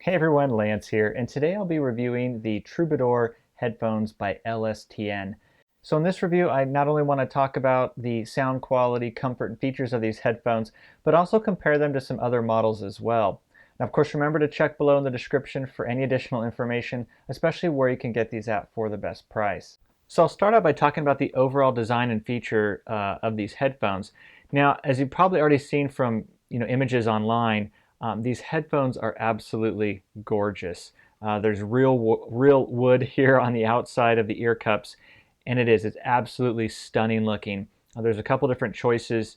Hey everyone, Lance here, and today I'll be reviewing the Troubadour headphones by LSTN. So in this review, I not only want to talk about the sound quality, comfort, and features of these headphones, but also compare them to some other models as well. Now, of course, remember to check below in the description for any additional information, especially where you can get these at for the best price. So I'll start out by talking about the overall design and feature of these headphones. Now, as you've probably already seen from images online, these headphones are absolutely gorgeous. There's real wood here on the outside of the ear cups, and it's absolutely stunning looking. There's a couple different choices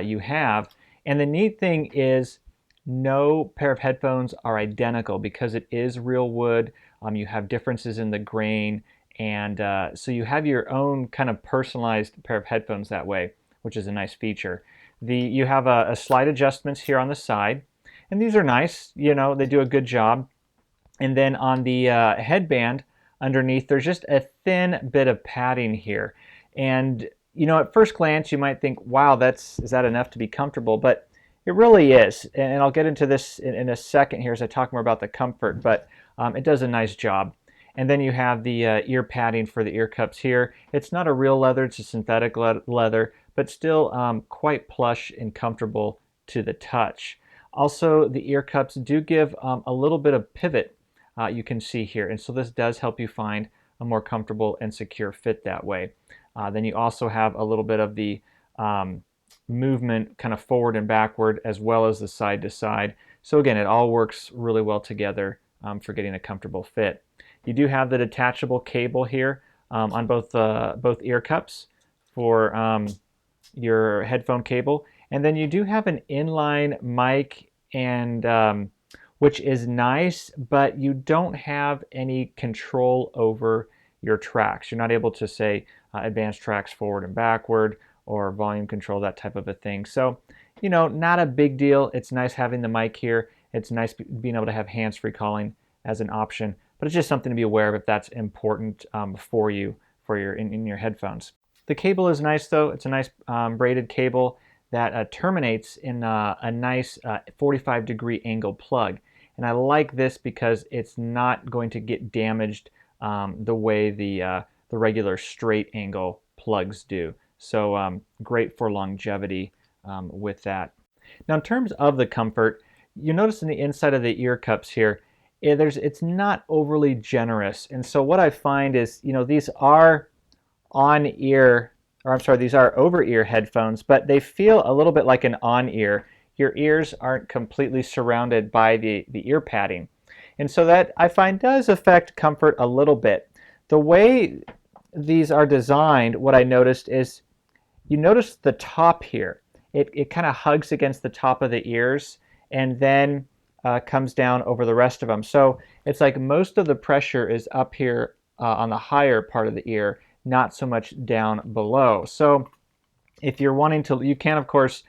you have, and the neat thing is no pair of headphones are identical because it is real wood. You have differences in the grain, and so you have your own kind of personalized pair of headphones that way, which is a nice feature. You have a slight adjustments here on the side, and these are nice, they do a good job. And then on the headband underneath, there's just a thin bit of padding here. And at first glance, you might think, wow, is that enough to be comfortable? But it really is. And I'll get into this in a second here as I talk more about the comfort, but it does a nice job. And then you have the ear padding for the ear cups here. It's not a real leather, it's a synthetic leather, but still quite plush and comfortable to the touch. Also, the ear cups do give a little bit of pivot, you can see here, and so this does help you find a more comfortable and secure fit that way. Then you also have a little bit of the movement kind of forward and backward as well as the side to side. So again, it all works really well together for getting a comfortable fit. You do have the detachable cable here on both ear cups for your headphone cable, and then you do have an inline mic, and which is nice, but you don't have any control over your tracks. You're not able to say advance tracks forward and backward or volume control, that type of a thing. So, not a big deal. It's nice having the mic here. It's nice being able to have hands-free calling as an option, but it's just something to be aware of if that's important for you in your headphones. The cable is nice though. It's a nice braided cable that terminates in a nice 45-degree angle plug. And I like this because it's not going to get damaged the way the regular straight angle plugs do. So great for longevity with that. Now in terms of the comfort, you notice in the inside of the ear cups here, it's not overly generous. And so what I find is, these are these are over-ear headphones, but they feel a little bit like an on-ear. Your ears aren't completely surrounded by the ear padding. And so that I find does affect comfort a little bit. The way these are designed, what I noticed is, you notice the top here. It kind of hugs against the top of the ears and then comes down over the rest of them. So it's like most of the pressure is up here on the higher part of the ear, not so much down below. So if you're wanting to, you can of course,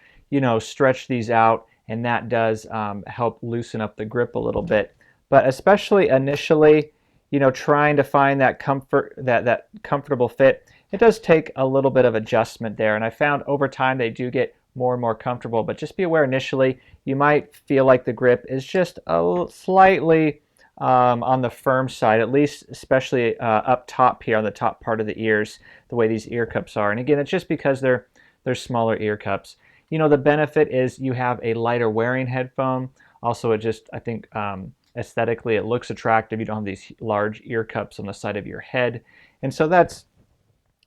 stretch these out, and that does help loosen up the grip a little bit. But especially initially, trying to find that comfortable fit, it does take a little bit of adjustment there. And I found over time they do get more and more comfortable, but just be aware initially you might feel like the grip is just slightly on the firm side, at least especially up top here on the top part of the ears, the way these ear cups are. And again, it's just because they're smaller ear cups. The benefit is you have a lighter wearing headphone. Also, I think aesthetically it looks attractive. You don't have these large ear cups on the side of your head. And so that's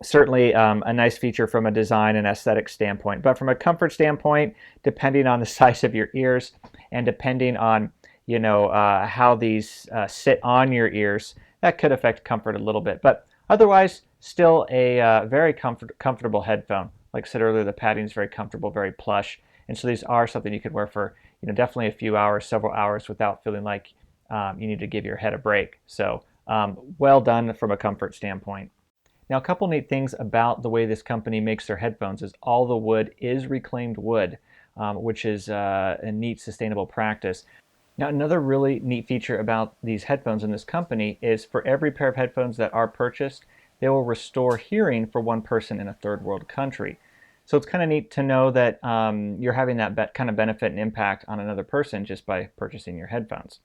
certainly a nice feature from a design and aesthetic standpoint. But from a comfort standpoint, depending on the size of your ears and depending on how these sit on your ears, that could affect comfort a little bit. But otherwise, still a very comfortable headphone. Like I said earlier, the padding is very comfortable, very plush. And so these are something you could wear for definitely a few hours, several hours without feeling like you need to give your head a break. So well done from a comfort standpoint. Now, a couple neat things about the way this company makes their headphones is all the wood is reclaimed wood, which is a neat sustainable practice. Now, another really neat feature about these headphones in this company is for every pair of headphones that are purchased, they will restore hearing for one person in a third world country. So it's kind of neat to know that you're having that kind of benefit and impact on another person just by purchasing your headphones.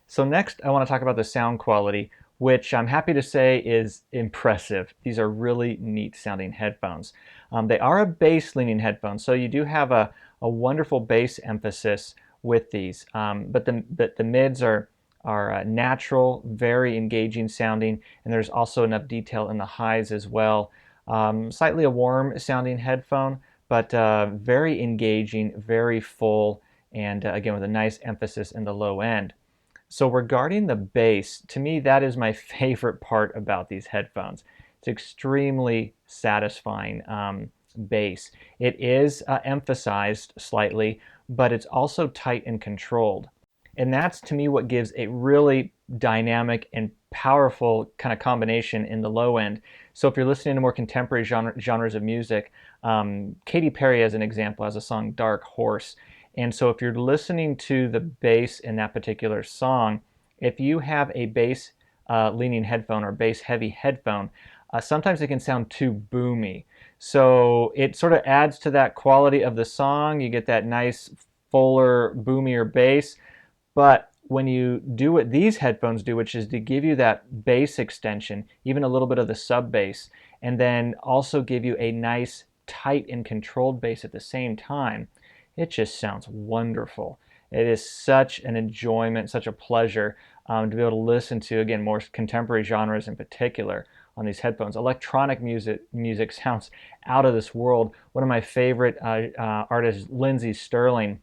So next I want to talk about the sound quality, which I'm happy to say is impressive. These are really neat sounding headphones. They are a bass leaning headphone, so you do have a wonderful bass emphasis with these, but the mids are natural, very engaging sounding, and there's also enough detail in the highs as well. Slightly a warm sounding headphone, but very engaging, very full, and again with a nice emphasis in the low end. So regarding the bass, to me that is my favorite part about these headphones. It's extremely satisfying bass. It is emphasized slightly, but it's also tight and controlled. And that's to me what gives a really dynamic and powerful kind of combination in the low end. So if you're listening to more contemporary genres of music, Katy Perry as an example has a song Dark Horse. And so if you're listening to the bass in that particular song, if you have a bass leaning headphone or bass heavy headphone, sometimes it can sound too boomy. So it sort of adds to that quality of the song. You get that nice fuller, boomier bass. But when you do what these headphones do, which is to give you that bass extension, even a little bit of the sub bass, and then also give you a nice tight and controlled bass at the same time, it just sounds wonderful. It is such an enjoyment, such a pleasure to be able to listen to, again, more contemporary genres in particular on these headphones. Electronic music sounds out of this world. One of my favorite artists, Lindsey Sterling,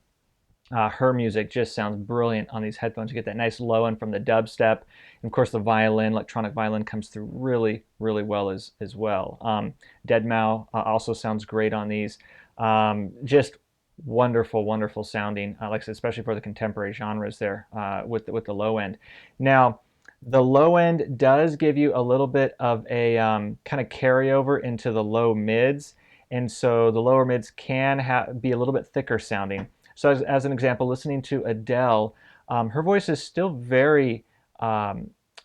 her music just sounds brilliant on these headphones. You get that nice low end from the dubstep. And of course the violin, electronic violin comes through really, really well as well. Deadmau also sounds great on these. Just wonderful, wonderful sounding, like I said, especially for the contemporary genres there with the low end. Now, the low end does give you a little bit of a kind of carryover into the low mids, and so the lower mids can be a little bit thicker sounding. So as an example, listening to Adele, her voice is still very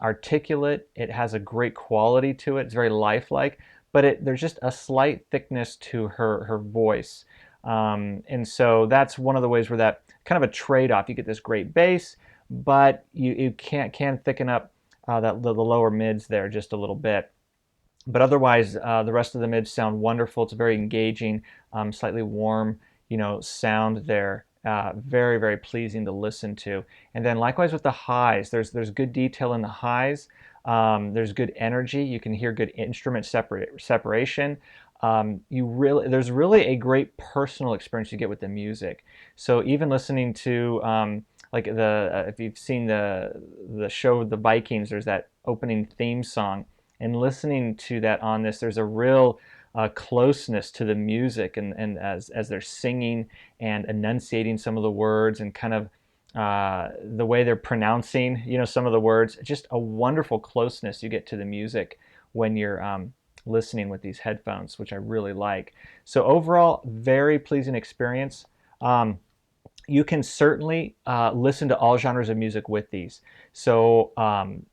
articulate. It has a great quality to it. It's very lifelike, but there's just a slight thickness to her voice. And so that's one of the ways where that kind of a trade-off. You get this great bass, but you can thicken up the lower mids there just a little bit. But otherwise, the rest of the mids sound wonderful. It's a very engaging, slightly warm, sound there. Very, very pleasing to listen to. And then likewise with the highs, there's good detail in the highs. There's good energy. You can hear good instrument separation. There's really a great personal experience you get with the music. So even listening to if you've seen the show The Vikings, there's that opening theme song, and listening to that on this, there's a real closeness to the music, and as they're singing and enunciating some of the words and kind of the way they're pronouncing some of the words, just a wonderful closeness you get to the music when you're listening with these headphones, which I really like. So overall, very pleasing experience. You can certainly listen to all genres of music with these. So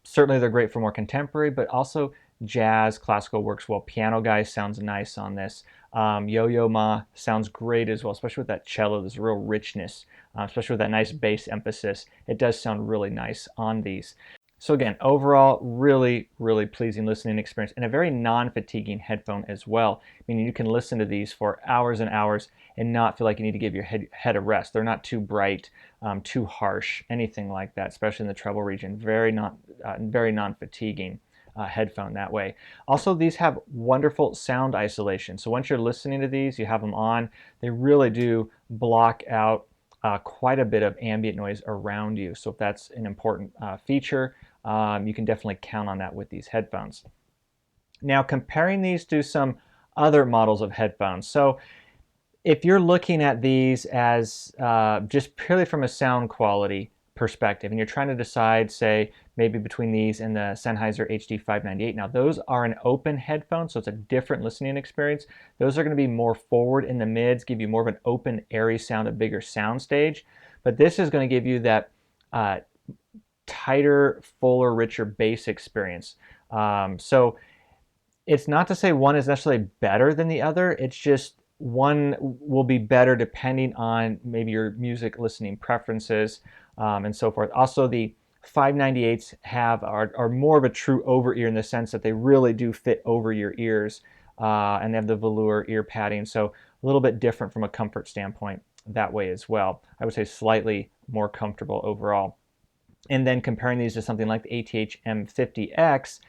certainly they're great for more contemporary, but also jazz, classical works well. Piano Guy sounds nice on this. Yo-Yo Ma sounds great as well, especially with that cello. There's a real richness, especially with that nice bass emphasis. It does sound really nice on these. So again, overall, really, really pleasing listening experience, and a very non-fatiguing headphone as well, meaning you can listen to these for hours and hours and not feel like you need to give your head a rest. They're not too bright, too harsh, anything like that, especially in the treble region. Very non-fatiguing headphone that way. Also, these have wonderful sound isolation. So once you're listening to these, you have them on, they really do block out quite a bit of ambient noise around you. So if that's an important feature, you can definitely count on that with these headphones. Now, comparing these to some other models of headphones. So if you're looking at these as just purely from a sound quality perspective, and you're trying to decide, say, maybe between these and the Sennheiser HD598. Now, those are an open headphone, so it's a different listening experience. Those are going to be more forward in the mids, give you more of an open, airy sound, a bigger sound stage. But this is going to give you that tighter, fuller, richer bass experience. So it's not to say one is necessarily better than the other. It's just one will be better depending on maybe your music listening preferences and so forth. Also, the 598s are more of a true over ear in the sense that they really do fit over your ears, and they have the velour ear padding, so a little bit different from a comfort standpoint that way as well. I would say slightly more comfortable overall. And then comparing these to something like the ATH M50X,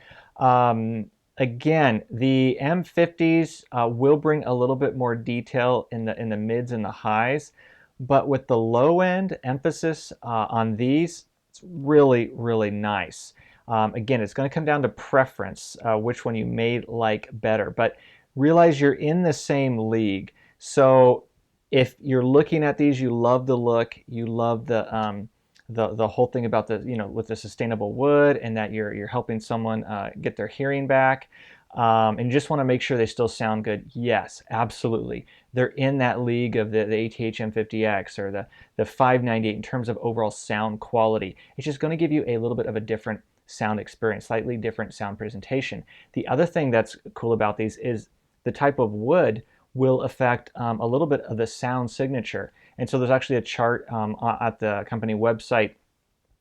again, the M50s will bring a little bit more detail in the mids and the highs, but with the low end emphasis on these, it's really, really nice. Again, it's going to come down to preference, which one you may like better, but realize you're in the same league. So if you're looking at these, you love the look, you love the whole thing about the, with the sustainable wood, and that you're helping someone get their hearing back, and you just want to make sure they still sound good. Yes, absolutely. They're in that league of the ATH M50X or the 598 in terms of overall sound quality. It's just going to give you a little bit of a different sound experience, slightly different sound presentation. The other thing that's cool about these is the type of wood will affect a little bit of the sound signature. And so there's actually a chart at the company website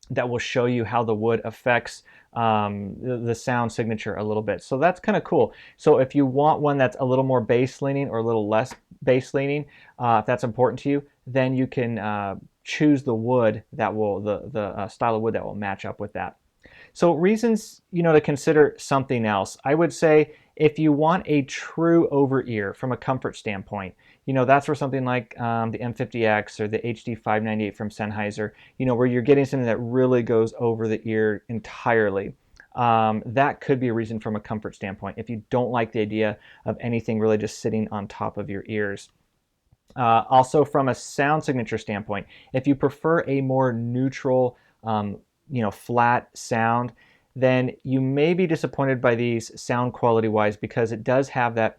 that will show you how the wood affects the sound signature a little bit. So that's kind of cool. So if you want one that's a little more bass leaning or a little less bass leaning, if that's important to you, then you can choose the wood that will, the style of wood that will match up with that. So reasons, to consider something else. I would say if you want a true over-ear from a comfort standpoint, that's where something like the M50X or the HD598 from Sennheiser, where you're getting something that really goes over the ear entirely. That could be a reason from a comfort standpoint if you don't like the idea of anything really just sitting on top of your ears. Also from a sound signature standpoint, if you prefer a more neutral, flat sound, then you may be disappointed by these sound quality wise, because it does have that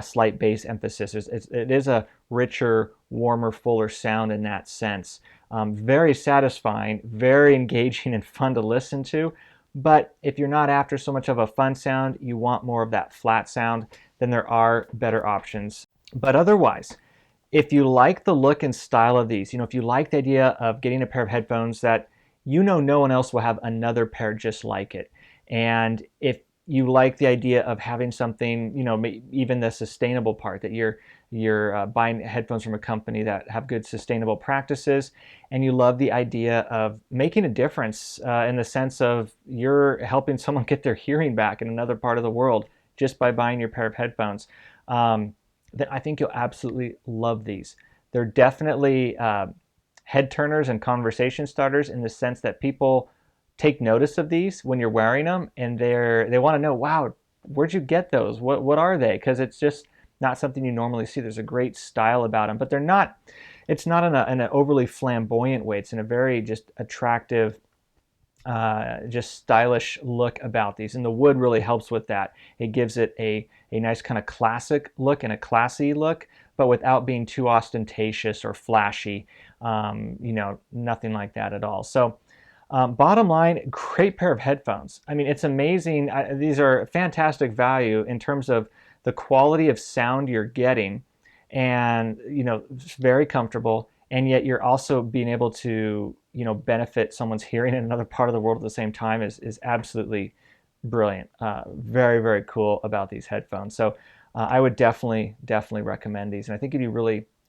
slight bass emphasis. It is a richer, warmer, fuller sound in that sense. Very satisfying, very engaging and fun to listen to. But if you're not after so much of a fun sound, you want more of that flat sound, then there are better options. But otherwise, if you like the look and style of these, if you like the idea of getting a pair of headphones that no one else will have another pair just like it, and if you like the idea of having something, even the sustainable part, that you're buying headphones from a company that have good sustainable practices, and you love the idea of making a difference in the sense of you're helping someone get their hearing back in another part of the world just by buying your pair of headphones, then I think you'll absolutely love these. They're definitely head turners and conversation starters in the sense that people take notice of these when you're wearing them, and they want to know, wow, where'd you get those? What are they? Because it's just not something you normally see. There's a great style about them, but it's not in an overly flamboyant way. It's in a very just attractive, just stylish look about these, and the wood really helps with that. It gives it a nice kind of classic look and a classy look, but without being too ostentatious or flashy. Nothing like that at all. So bottom line, great pair of headphones. I mean, it's amazing. These are fantastic value in terms of the quality of sound you're getting, and it's very comfortable, and yet you're also being able to benefit someone's hearing in another part of the world at the same time is absolutely brilliant. Very, very cool about these headphones. So I would definitely recommend these, and I think you'd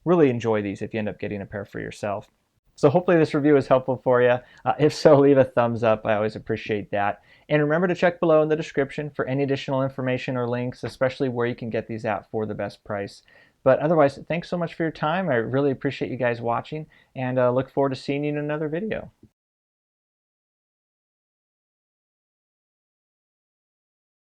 really enjoy these if you end up getting a pair for yourself. So hopefully this review is helpful for you. If so, leave a thumbs up. I always appreciate that. And remember to check below in the description for any additional information or links, especially where you can get these at for the best price. But otherwise, thanks so much for your time. I really appreciate you guys watching, and look forward to seeing you in another video.